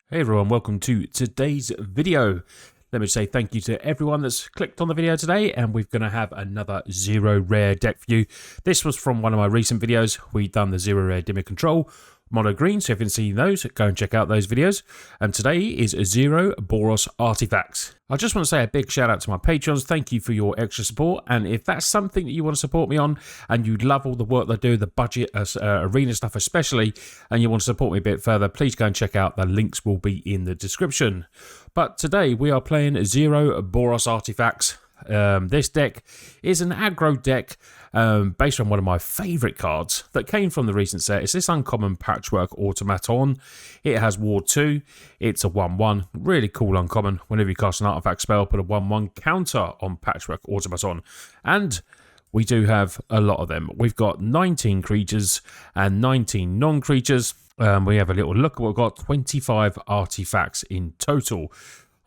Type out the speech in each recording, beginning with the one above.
Hey everyone, welcome to today's video. Let me say thank you to everyone that's clicked on the video today, and we're going to have another zero rare deck for you. This was from one of my recent videos. We've done the zero rare Dimmer Control Mono Green, so if you haven't seen those, go and check out those videos. And today is zero Boros Artifacts. I just want to say a big shout out to my patrons. Thank you for your extra support, and if that's something that you want to support me on and you love all the work I do, the budget arena stuff especially, and you want to support me a bit further, please go and check out. The links will be in the description. But today we are playing zero Boros Artifacts. This deck is an aggro deck based on one of my favourite cards that came from the recent set. It's this uncommon Patchwork Automaton. It has Ward 2. It's a 1-1. Really cool uncommon. Whenever you cast an artifact spell, put a 1-1 counter on Patchwork Automaton. And we do have a lot of them. We've got 19 creatures and 19 non-creatures. We have a little look. We've got 25 artifacts in total.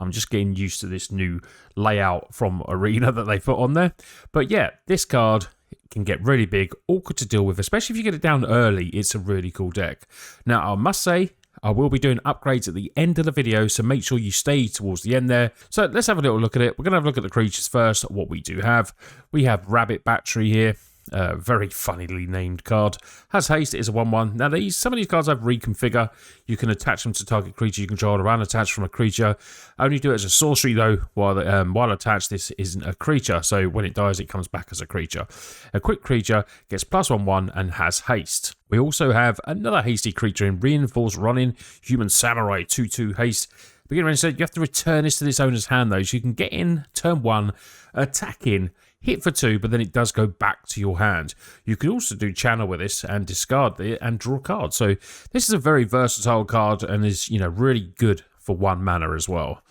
I'm just getting used to this new layout from Arena that they put on there. But yeah, this card can get really big, awkward to deal with, especially if you get it down early. It's a really cool deck. Now, I must say, I will be doing upgrades at the end of the video, so make sure you stay towards the end there. So let's have a little look at it. We're going to have a look at the creatures first, what we do have. We have Rabbit Battery here. Very funnily named card. Has haste, it is a 1-1. Now, some of these cards have reconfigure. You can attach them to target creature you control or unattach from a creature. Only do it as a sorcery, though, while attached, this isn't a creature. So when it dies, it comes back as a creature. A quick creature gets +1/+1 and has haste. We also have another hasty creature in Reinforced Running, Human Samurai, 2/2 haste. Beginner said you have to return this to this owner's hand, though, so you can get in turn 1, attack in, hit for 2, but then it does go back to your hand. You can also do channel with this and discard it and draw cards. So this is a very versatile card and is, really good for 1 mana as well.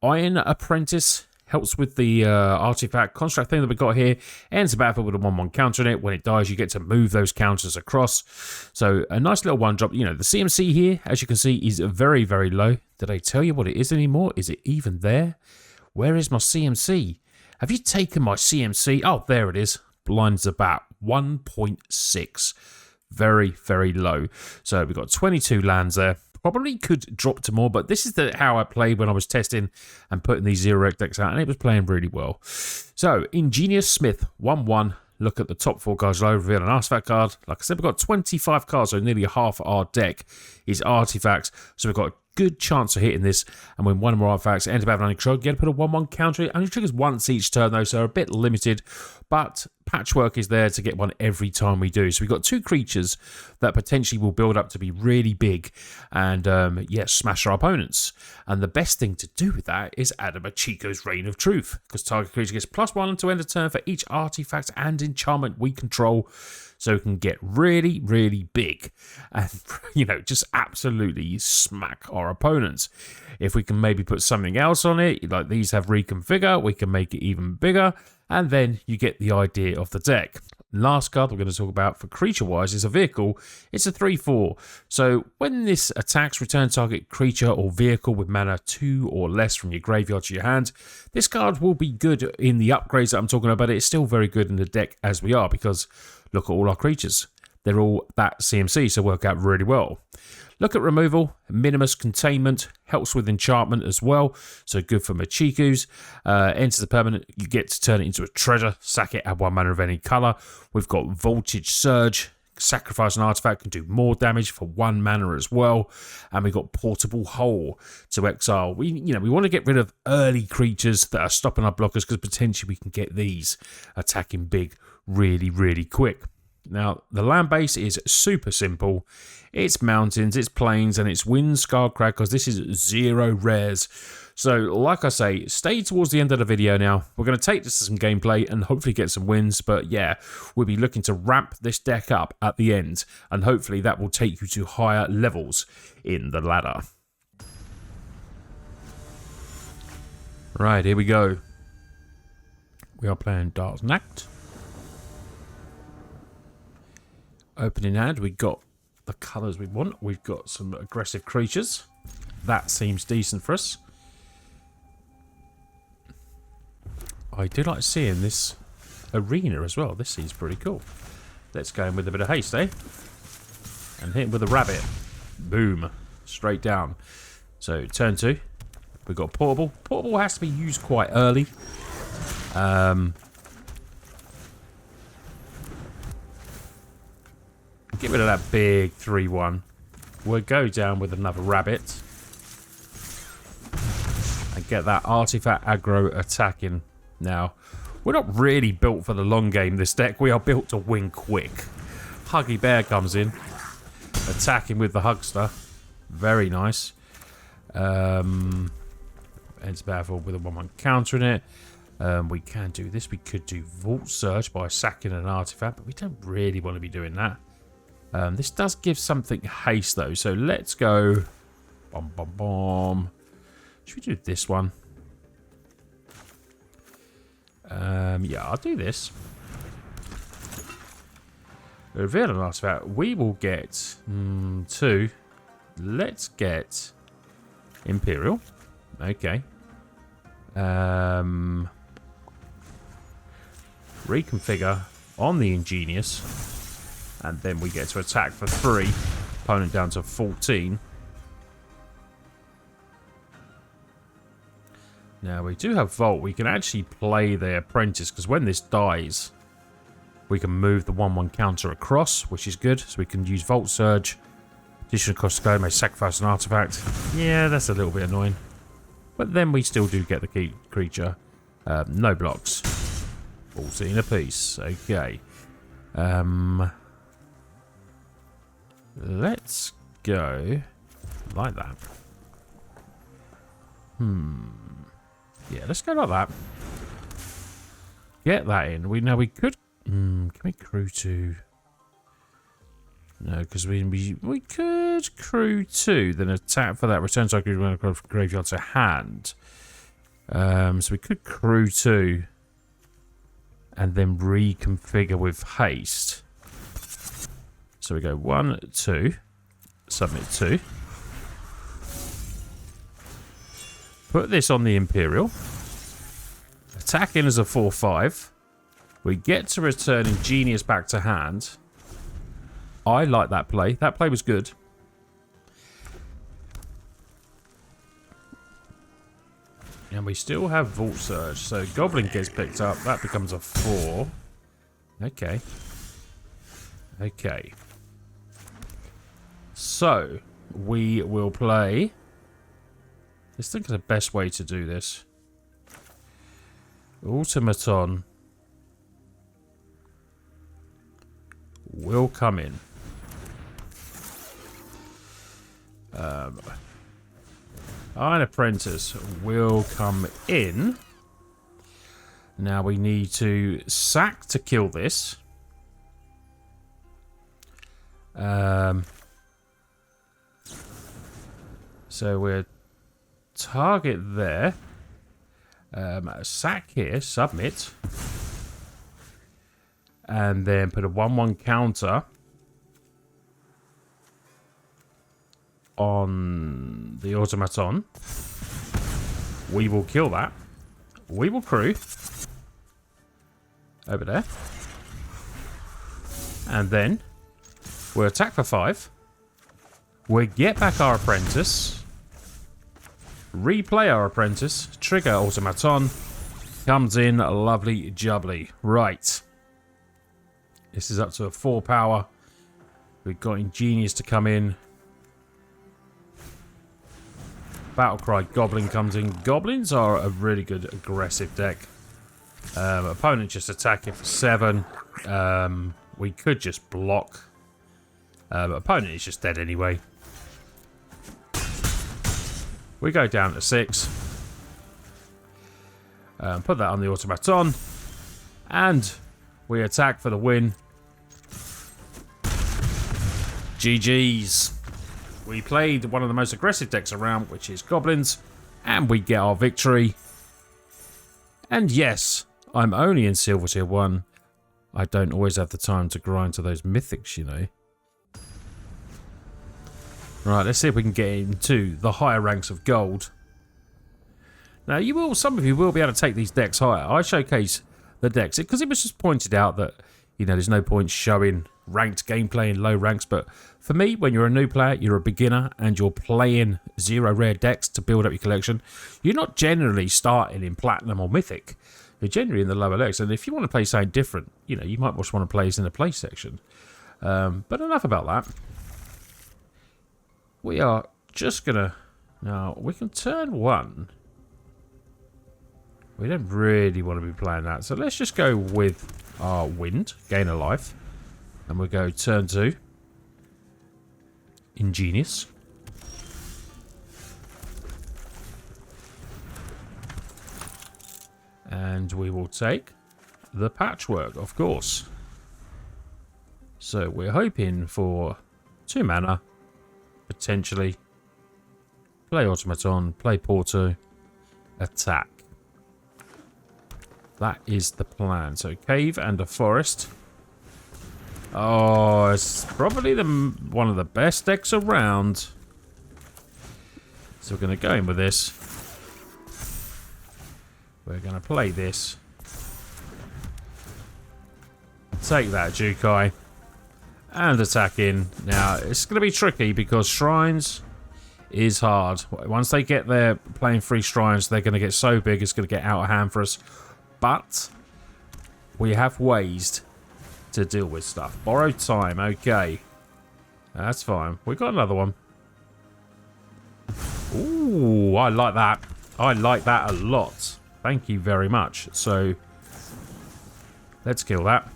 Iron Apprentice helps with the artifact construct thing that we got here. Ends the battle with a 1-1 counter in it. When it dies, you get to move those counters across. So a nice little 1-drop. The CMC here, as you can see, is very, very low. Did I tell you what it is anymore? Is it even there? Where is my CMC? Have you taken my CMC? Oh, there it is. Blinds about 1.6. Very, very low. So we've got 22 lands there. Probably could drop to more, but this is how I played when I was testing and putting these zero decks out, and it was playing really well. So, Ingenious Smith, 1-1. Look at the top 4 cards below, reveal an artifact card. Like I said, we've got 25 cards, so nearly half our deck is artifacts. So we've got a good chance of hitting this. And when one of our artifacts ends battle under control, you get to put a 1-1 counter. It only triggers once each turn, though, so they're a bit limited. But Patchwork is there to get one every time we do. So we've got 2 creatures that potentially will build up to be really big and, smash our opponents. And the best thing to do with that is add a Machiko's Reign of Truth, because target creature gets +1 to end a turn for each artifact and enchantment we control. So it can get really, really big and, just absolutely smack our opponents. If we can maybe put something else on it, like these have reconfigure, we can make it even bigger. And then you get the idea of the deck. Last card we're going to talk about for creature-wise is a vehicle. It's a 3/4. So when this attacks, return target creature or vehicle with mana 2 or less from your graveyard to your hand. This card will be good in the upgrades that I'm talking about. It's still very good in the deck as we are, because look at all our creatures. They're all that CMC, so work out really well. Look at removal, minimus containment, helps with enchantment as well, so good for Machiko's. Enters the permanent, you get to turn it into a treasure, sack it, add 1 mana of any colour. We've got Voltage Surge, sacrifice an artifact, can do more damage for 1 mana as well. And we've got Portable Hole to exile. We want to get rid of early creatures that are stopping our blockers, because potentially we can get these attacking big really, really quick. Now, the land base is super simple. It's mountains, it's plains, and it's wind, scar, crack, because this is zero rares. So, like I say, stay towards the end of the video now. We're going to take this to some gameplay and hopefully get some wins. But yeah, we'll be looking to ramp this deck up at the end. And hopefully that will take you to higher levels in the ladder. Right, here we go. We are playing Dark Knight. Opening hand, we got the colours we want. We've got some aggressive creatures. That seems decent for us. I do like seeing this arena as well. This seems pretty cool. Let's go in with a bit of haste, eh? And hit him with a rabbit. Boom. Straight down. So turn 2. We've got portable. Portable has to be used quite early. Get rid of that big 3-1. We'll go down with another rabbit. And get that artifact aggro attacking. Now, we're not really built for the long game, this deck. We are built to win quick. Huggy Bear comes in. Attacking with the Hugster. Very nice. Ends battle with a 1-1 counter in it. We can do this. We could do Vault Search by sacking an artifact, but we don't really want to be doing that. This does give something haste, though, so let's go. Bom, bom, bom. Should we do this one? Yeah, I'll do this. Reveal an artifact. We will get 2. Let's get Imperial. Okay. Reconfigure on the Ingenious. And then we get to attack for 3. Opponent down to 14. Now, we do have Vault. We can actually play the Apprentice, because when this dies, we can move the 1-1 counter across, which is good. So we can use Vault Surge. Additional cost to go, may sacrifice an artifact. Yeah, that's a little bit annoying. But then we still do get the key creature. No blocks. 14 apiece. Okay. Let's go like that. Yeah, let's go like that. Get that in. We could. Can we crew 2? No, because we could crew 2, then attack for that. Return to our graveyard to hand. So we could crew 2 and then reconfigure with haste. So we go 1, 2, submit 2. Put this on the Imperial. Attack in as a 4-5. We get to return Ingenious back to hand. I like that play. That play was good. And we still have Vault Surge. So Goblin gets picked up. That becomes a 4. Okay. Okay. So, we will play... Let's think of the best way to do this. Automaton will come in. Iron Apprentice will come in. Now we need to sack to kill this. So we're target there. Sack here, submit. And then put a 1-1 counter on the automaton. We will kill that. We will crew over there. And then we'll attack for 5. We'll get back our Apprentice. Replay our Apprentice. Trigger automaton. Comes in lovely jubbly. Right. This is up to a 4 power. We've got Ingenious to come in. Battlecry Goblin comes in. Goblins are a really good aggressive deck. Opponent just attacking for 7. We could just block. But opponent is just dead anyway. We go down to 6. Put that on the automaton. And we attack for the win. GG's. We played one of the most aggressive decks around, which is Goblins. And we get our victory. And yes, I'm only in Silver Tier 1. I don't always have the time to grind to those mythics, you know. Right, let's see if we can get into the higher ranks of gold. Now, some of you will be able to take these decks higher. I showcase the decks because it was just pointed out that, You know, there's no point showing ranked gameplay in low ranks, but for me, when you're a new player, you're a beginner, and you're playing 0 rare decks to build up your collection, you're not generally starting in Platinum or Mythic. You're generally in the lower decks, and if you want to play something different, you know, you might just want to play in the play section. But enough about that. We are just going to... Now, we can turn 1. We don't really want to be playing that, so let's just go with our Wind, gain a life. And we'll go turn 2. Ingenious. And we will take the Patchwork, of course. So we're hoping for 2 mana, potentially. Play Automaton, play Porto, attack. That is the plan. So Cave and a Forest. Oh, it's probably one of the best decks around. So we're going to go in with this. We're going to play this. Take that, Jukai. And attack in. Now, it's going to be tricky because Shrines is hard. Once they get there playing 3 Shrines, they're going to get so big it's going to get out of hand for us. But we have ways to deal with stuff. Borrowed time, okay. That's fine. We got another one. Ooh, I like that. I like that a lot. Thank you very much. So, let's kill that.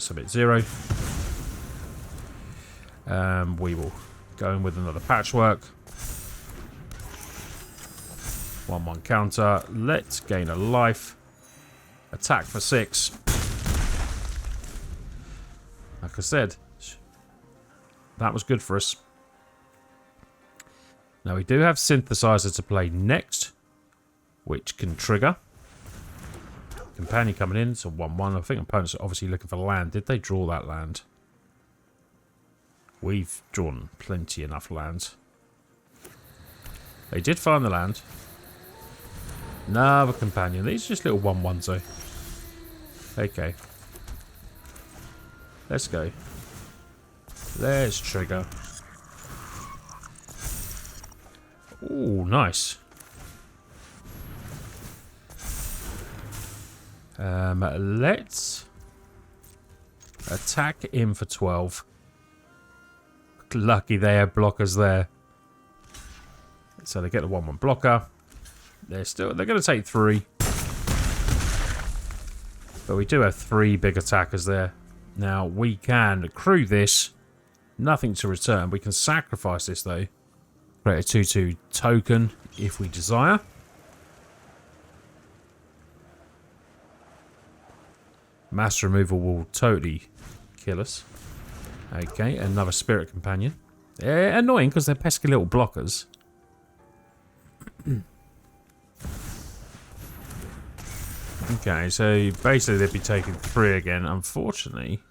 Submit 0. We will go in with another Patchwork. 1/1 counter. Let's gain a life. Attack for 6. Like I said, that was good for us. Now we do have Synthesizer to play next, which can trigger. Companion coming in, so 1/1. I think opponents are obviously looking for land. Did they draw that land? We've drawn plenty enough land. They did find the land. Another companion. These are just little 1/1s though. Okay. Let's go. Let's trigger. Ooh, nice. Let's attack in for 12. Lucky they have blockers there. So they get the 1/1 blocker. They're going to take 3. But we do have 3 big attackers there. Now we can accrue this. Nothing to return. We can sacrifice this though. Create a 2/2 token if we desire. Mass removal will totally kill us. Okay, another Spirit Companion. Annoying because they're pesky little blockers. Okay, so basically they'd be taking 3 again. Unfortunately,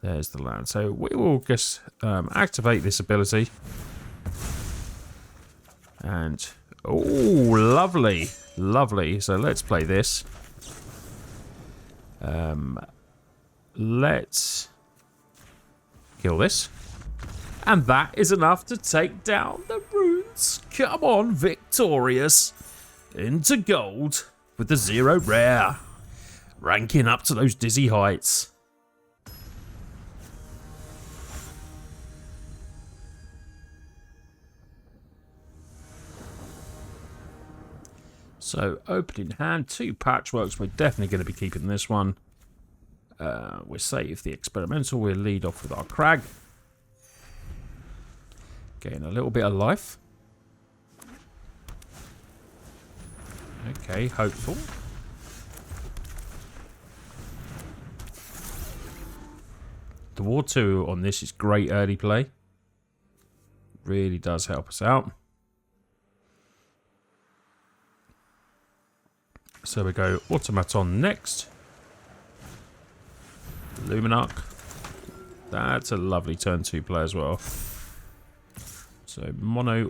there's the land. So we will just activate this ability. And, oh, lovely. Lovely. So let's play this. Let's kill this. And that is enough to take down the runes. Come on, victorious. Into gold with the 0 rare. Ranking up to those dizzy heights. So, opening hand, 2 Patchworks. We're definitely going to be keeping this one. We'll save the experimental. We'll lead off with our Crag. Gain a little bit of life. Okay, hopeful. The War 2 on this is great early play. Really does help us out. So we go Automaton next. Luminarch. That's a lovely turn 2 play as well. So mono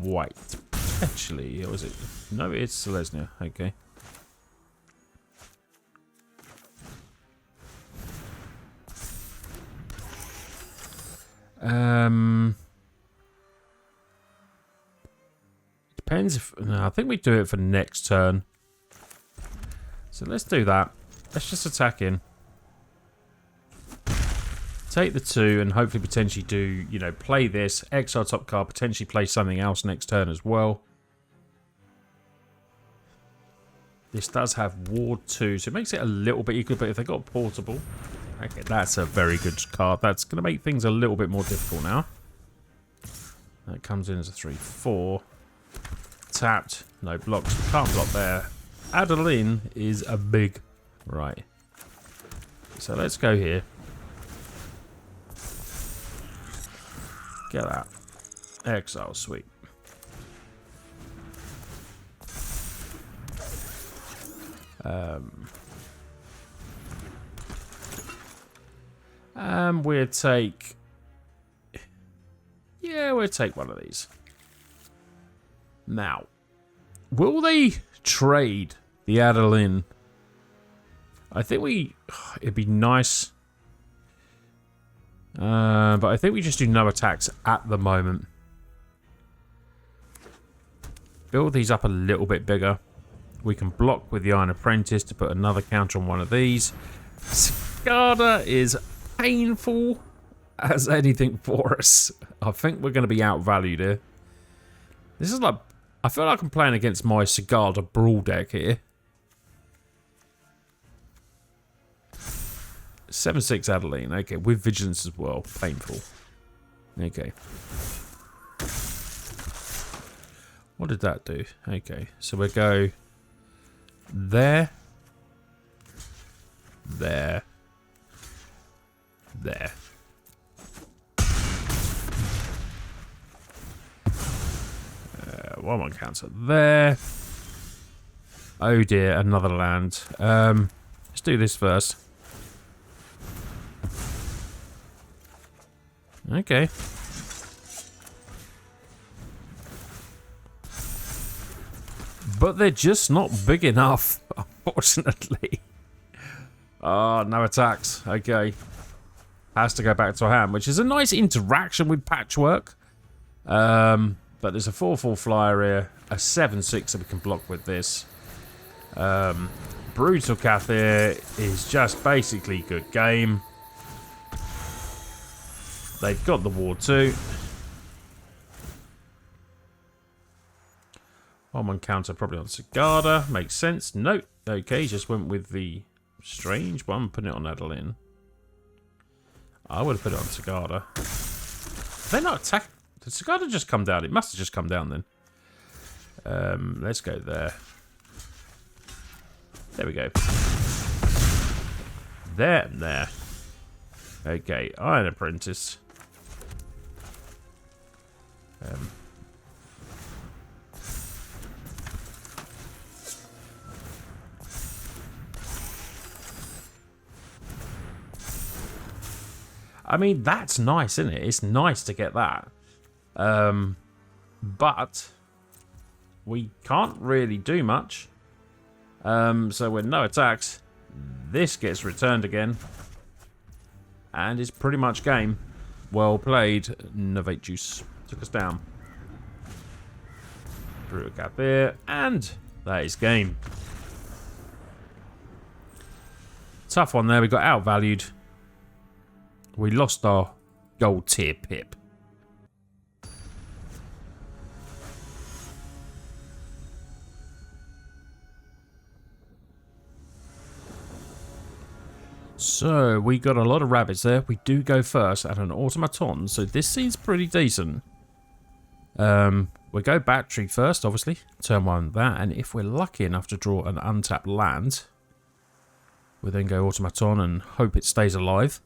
white. Potentially, or was it? No, it's Selesnya. Okay. Depends if... No, I think we do it for next turn. So let's do that. Let's just attack in. Take the 2 and hopefully potentially do, you know, play this. Exile top card, potentially play something else next turn as well. This does have Ward 2, so it makes it a little bit equal, but if they got Portable... Okay, that's a very good card. That's going to make things a little bit more difficult now. That comes in as a 3/4. Tapped. No blocks. Can't block there. Adeline is a big... Right. So let's go here. Get that. Exile, sweet. We'll take... Yeah, we'll take one of these. Now, will they trade the Adeline? I think we... It'd be nice... but I think we just do no attacks at the moment. Build these up a little bit bigger. We can block with the Iron Apprentice to put another counter on one of these. Cicada is painful as anything for us. I think we're going to be outvalued here. This is like... I feel like I'm playing against my Cicada Brawl deck here. 7/6 Adeline. Okay, with Vigilance as well. Painful. Okay. What did that do? Okay, so we'll go... There. There. There. One counter there. Oh dear, another land. Let's do this first. Okay. But they're just not big enough, unfortunately. Oh, no attacks. Okay. Has to go back to our hand, which is a nice interaction with Patchwork. But there's a 4/4 flyer here, a 7/6 that we can block with this. Brutal Kathir is just basically good game. They've got the Ward 2. One counter probably on Cicada. Makes sense. Nope. Okay, just went with the strange one. Putting it on Adeline. I would have put it on Cicada. They're not attacking. Did Cicada just come down? It must have just come down then. Let's go there. There we go. There and there. Okay, Iron Apprentice. I mean, that's nice, isn't it? It's nice to get that. But we can't really do much. So with no attacks, this gets returned again. And it's pretty much game. Well played, Novate Juice. Took us down. Brutal Cap here, and that is game. Tough one there, we got outvalued. We lost our gold tier pip. So, we got a lot of rabbits there. We do go first at an automaton, so this seems pretty decent. We go battery first, obviously. Turn 1 that, and if we're lucky enough to draw an untapped land, we then go automaton and hope it stays alive.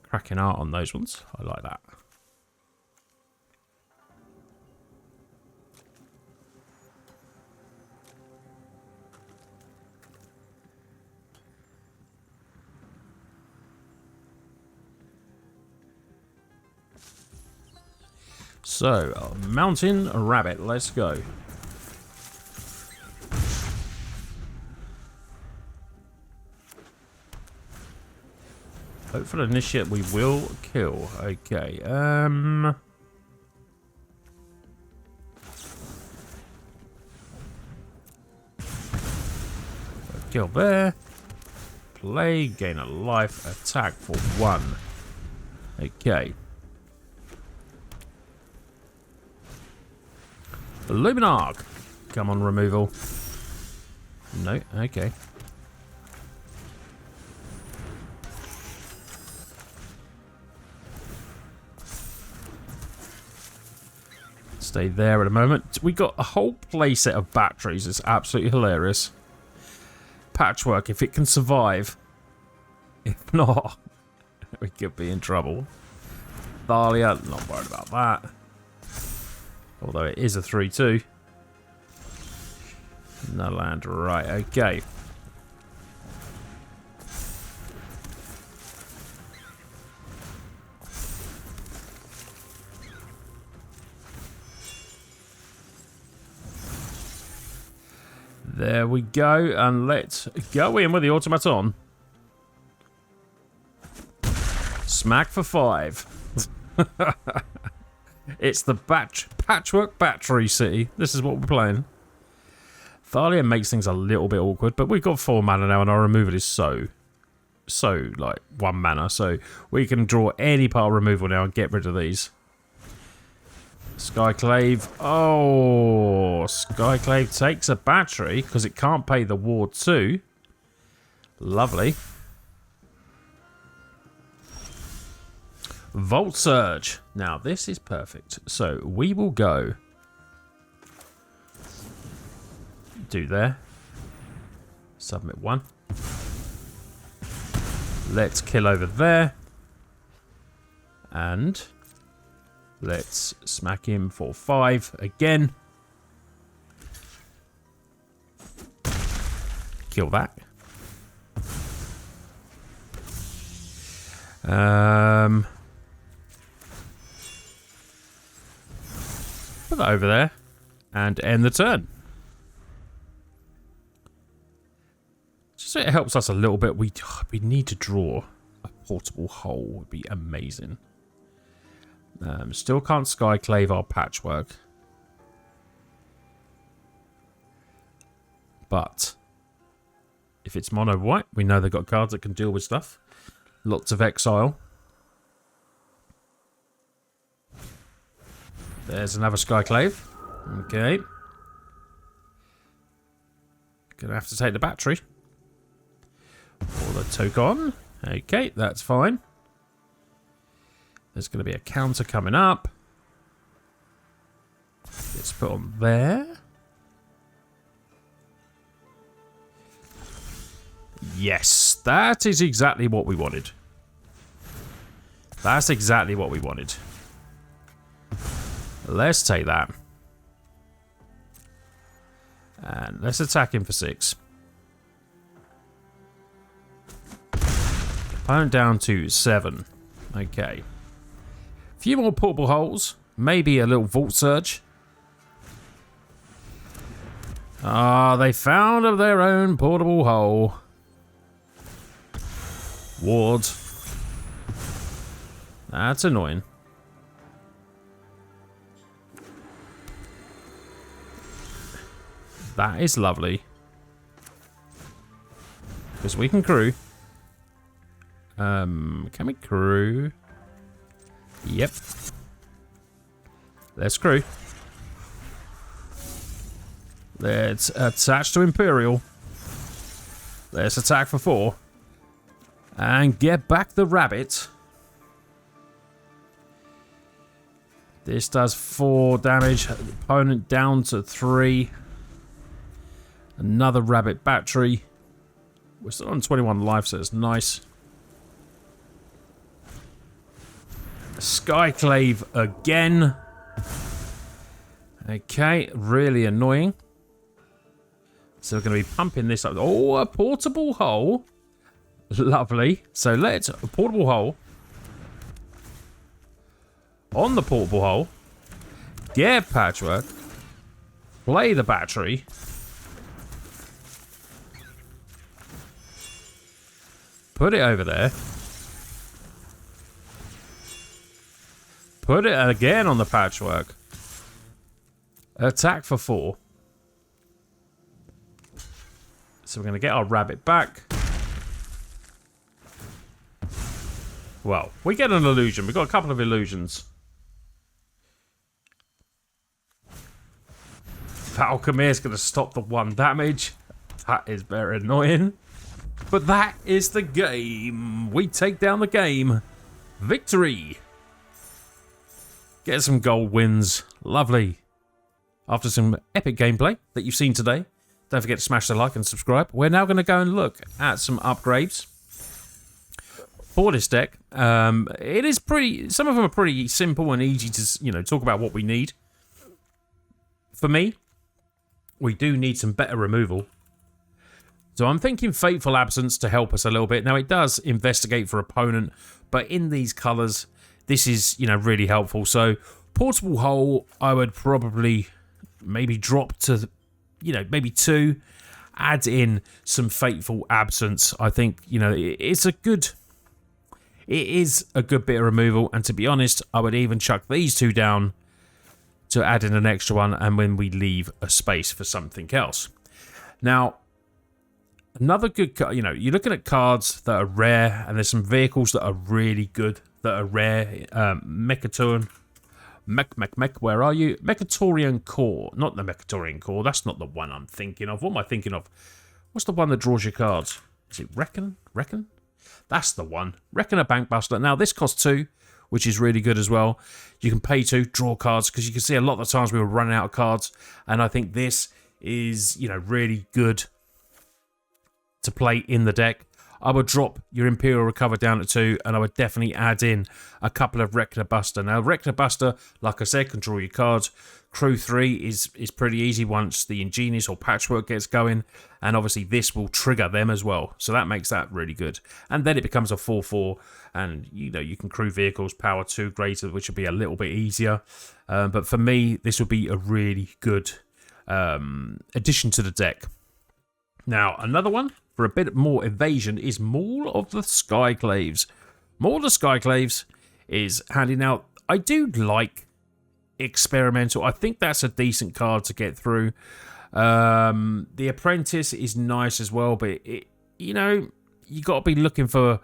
Cracking art on those ones. I like that. So, Mountain Rabbit, let's go. Hopeful initiate we will kill. Okay, kill there. Play, gain a life, attack for 1. Okay. Luminarch. Come on, removal. No, okay. Stay there at a moment. We got a whole playset of batteries. It's absolutely hilarious. Patchwork, if it can survive. If not, we could be in trouble. Thalia, not worried about that. Although it is a 3-2. No land, right, okay. There we go, and let's go in with the automaton. Smack for 5. It's the Patchwork Battery City. This is what we're playing. Thalia makes things a little bit awkward, but we've got 4 mana now, and our removal is so like 1 mana, so we can draw any part of removal now and get rid of these. Skyclave. Oh, Skyclave takes a battery because it can't pay the ward 2. Lovely. Volt Surge. Now, this is perfect. So, we will go. Do there. Submit 1. Let's kill over there. And let's smack him for 5 again. Kill that. Put that over there and end the turn. Just so it helps us a little bit. We need to draw a portable hole. Would be amazing. Still can't Skyclave our Patchwork. But if it's mono white, we know they've got cards that can deal with stuff. Lots of exile. There's another Skyclave. Okay. Gonna have to take the battery. Or the token. Okay, that's fine. There's going to be a counter coming up. Let's put on there. Yes, that is exactly what we wanted. That's exactly what we wanted. Let's take that. And let's attack him for 6. Opponent down to 7. Okay. Few more portable holes. Maybe a little Vault Surge. Ah, they found their own portable hole. Ward. That's annoying. That is lovely. Because we can crew. Can we crew? Yep. Let's crew. Let's attach to Imperial. Let's attack for 4. And get back the rabbit. This does 4 damage. Opponent down to 3. Another rabbit battery. We're still on 21 life, so it's nice. Skyclave again. Okay, really annoying. So we're going to be pumping this up. Oh, a portable hole. Lovely. So let's a portable hole. On the portable hole. Get Patchwork. Play the battery. Put it over there. Put it again on the patchwork. Attack for 4. So we're going to get our rabbit back. Well, we get an illusion. We've got a couple of illusions. Alchemy's going to stop the 1 damage. That is very annoying. But that is the game. We take down the game. Victory. Get some gold wins. Lovely. After some epic gameplay that you've seen today, don't forget to smash the like and subscribe. We're now going to go and look at some upgrades for this deck. It is pretty. Some of them are pretty simple and easy to, you know, talk about what we need. For me, we do need some better removal. So I'm thinking Fateful Absence to help us a little bit. Now, it does investigate for opponent, but in these colours, this is, you know, really helpful. So Portable Hole, I would probably maybe drop to, you know, maybe 2. Add in some Fateful Absence. I think, you know, it is a good bit of removal. And to be honest, I would even chuck these 2 down to add in an extra one, and when we leave a space for something else. Now, another good card, you know, you're looking at cards that are rare, and there's some vehicles that are really good that are rare. Mechatorian, where are you? Mechatorian Core, not the Mechatorian Core. That's not the one I'm thinking of. What am I thinking of? What's the one that draws your cards? Is it Reckon? That's the one. Reckoner Bankbuster. Now, this costs 2. Which is really good as well. You can pay 2, draw cards, because you can see a lot of the times we were running out of cards, and I think this is, you know, really good to play in the deck. I would drop your Imperial Recover down to 2, and I would definitely add in a couple of Reckoner Buster. Now, Reckoner Buster, like I said, can draw your cards. Crew 3 is pretty easy once the Ingenious or Patchwork gets going, and obviously this will trigger them as well, so that makes that really good. And then it becomes a 4/4, and you know, you can crew vehicles power 2 greater, which would be a little bit easier. But for me, this would be a really good addition to the deck. Now, another one for a bit more evasion is Maul of the Skyclaves. Maul of the Skyclaves is handy. Now, I do like Experimental. I think that's a decent card to get through. The Apprentice is nice as well, but you know, you got to be looking for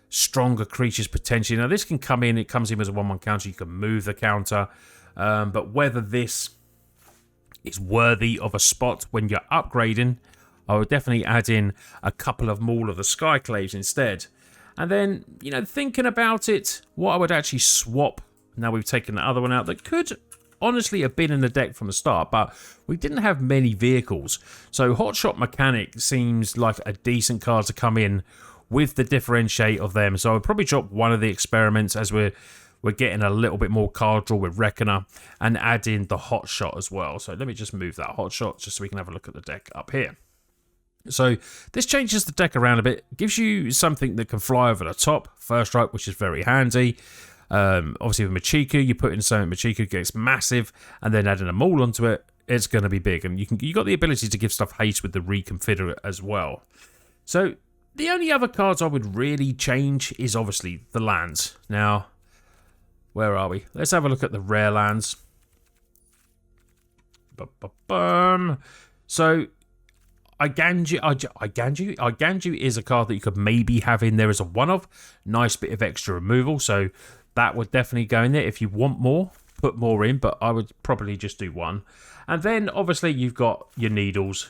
stronger creatures potentially. Now, this can come in. It comes in as a 1/1 counter. You can move the counter, but whether this is worthy of a spot when you're upgrading, I would definitely add in a couple of Maul of the Skyclaves instead. And then, you know, thinking about it, what I would actually swap. Now we've taken the other one out that could honestly have been in the deck from the start, but we didn't have many vehicles. So Hotshot Mechanic seems like a decent card to come in with the differentiate of them. So I would probably drop one of the experiments as we're getting a little bit more card draw with Reckoner, and add in the Hotshot as well. So let me just move that Hotshot just so we can have a look at the deck up here. So this changes the deck around a bit, gives you something that can fly over the top, first strike, which is very handy. Obviously with Machiku, you put in something, Machiku gets massive, and then adding a Maul onto it, it's going to be big. And you got the ability to give stuff haste with the Reconfigure as well. So the only other cards I would really change is obviously the lands. Now, where are we? Let's have a look at the rare lands. So Iganju is a card that you could maybe have in there as a one-off. Nice bit of extra removal, so that would definitely go in there. If you want more, put more in, but I would probably just do 1. And then, obviously, you've got your Needles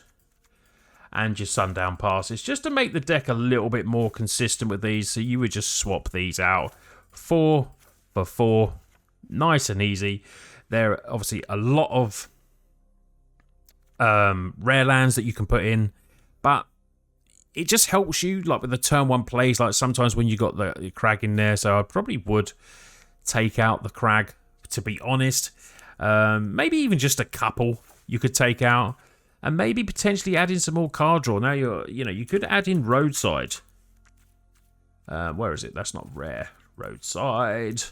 and your Sundown Passes, just to make the deck a little bit more consistent with these. So you would just swap these out. 4 for 4. Nice and easy. There are obviously a lot of rare lands that you can put in, but it just helps you like with the turn 1 plays, like sometimes when you got the Crag in there. So I probably would take out the Crag, to be honest. Maybe even just a couple you could take out, and maybe potentially add in some more card draw. Now you could add in Roadside. Where is it? That's not rare. Roadside.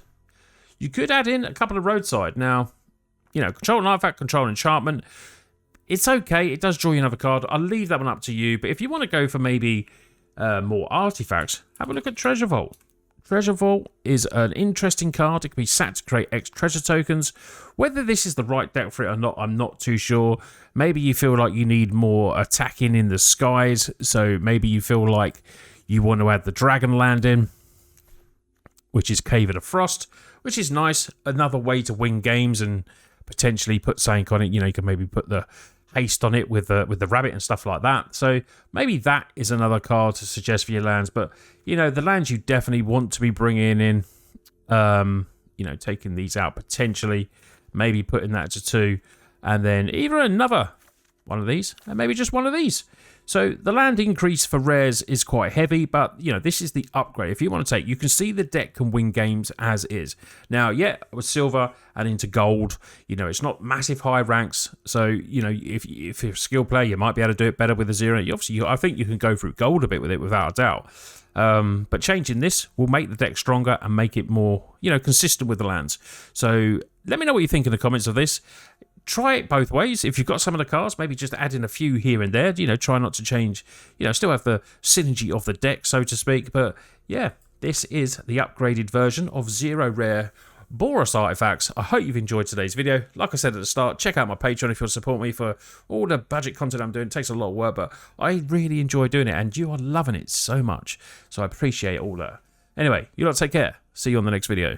You could add in a couple of Roadside. Now, control an artifact, control enchantment. It's okay. It does draw you another card. I'll leave that one up to you. But if you want to go for maybe more artifacts, have a look at Treasure Vault. Treasure Vault is an interesting card. It can be sacked to create X treasure tokens. Whether this is the right deck for it or not, I'm not too sure. Maybe you feel like you need more attacking in the skies, so maybe you feel like you want to add the Dragon Land in, which is Cave of the Frost, which is nice. Another way to win games and potentially put something on it. You know, you can maybe put the haste on it with the rabbit and stuff like that. So maybe that is another card to suggest for your lands. But, you know, the lands you definitely want to be bringing in, you know, taking these out potentially, maybe putting that to 2, and then either another one of these, and maybe just one of these. So the land increase for rares is quite heavy, but, you know, this is the upgrade. If you want to take, you can see the deck can win games as is. Now, yeah, with silver and into gold, you know, it's not massive high ranks. So, you know, if you're a skill player, you might be able to do it better with a 0. Obviously, I think you can go through gold a bit with it without a doubt. But changing this will make the deck stronger and make it more, you know, consistent with the lands. So let me know what you think in the comments of this. Try it both ways. If you've got some of the cards, maybe just add in a few here and there. You know, try not to change, you know, still have the synergy of the deck, so to speak. But yeah, this is the upgraded version of 0 rare Boros Artifacts. I hope you've enjoyed today's video. Like I said at the start, check out my Patreon if you want to support me for all the budget content I'm doing. It takes a lot of work, but I really enjoy doing it, and you are loving it so much. So I appreciate all that. Anyway, you lot take care. See you on the next video.